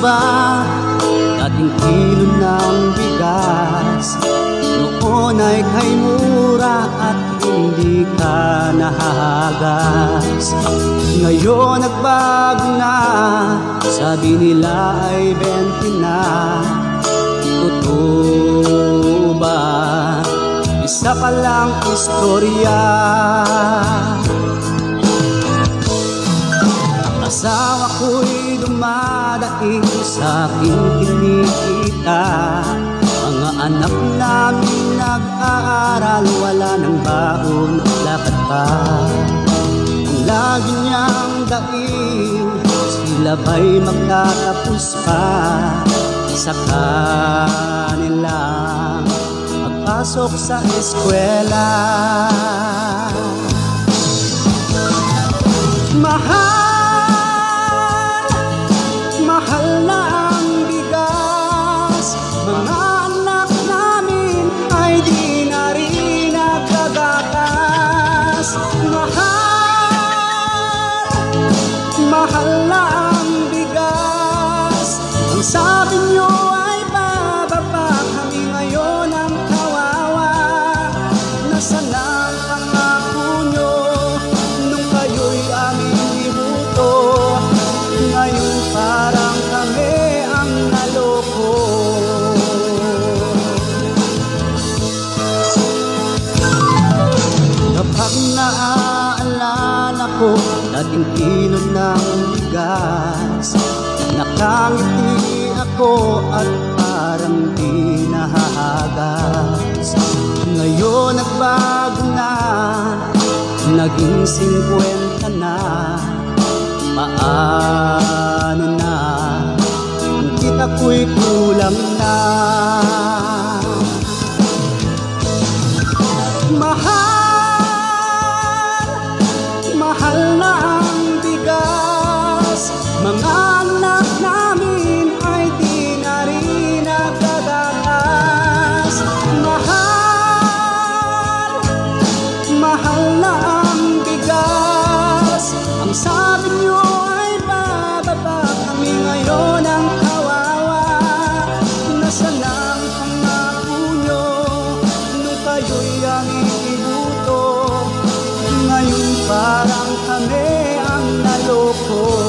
ba dating kilo ng bigas noon ay kay mura at hindi ka nahahagas? Ngayon nagbago na, sabi nila ay 20 na. Totoo ba? Isa pa lang istorya. Ang asawa ko'y dumadaing sa aking kinikita. Mga anak namin nag-aaral, wala ng baon, lakad pa. Ang lagi niyang daing, sila ba'y magtatapos pa sa kanila magpasok sa eskwela. Mahal, mahal na ang bigas. Mga anak namin ay di na rin nagkagatas. Mahal, mahal na ang bigas. Ang sabi niyo ay bababa, kami ngayon ang kawawa. Nasaan ang pangako niyo nung kayo'y aming ibuto? Ngayon parang kami ang naloko. Kapag naaalala ko dating kilo ng bigas, nakangiti ako at parang di nahahagas. Ngayon nagbago na, naging 50 na. Paano na, ang kita ko'y kulang na. Mahal, mahal na ang bigas. Mga anak namin ay di na rin nagkagatas. Mahal, mahal na ang bigas. Ang sabi niyo ay bababa, kami ngayon ang kawawa. Nasaan ang pangako niyo nung kayo'y aming ibuto? Ngayon parang kami ang naloko.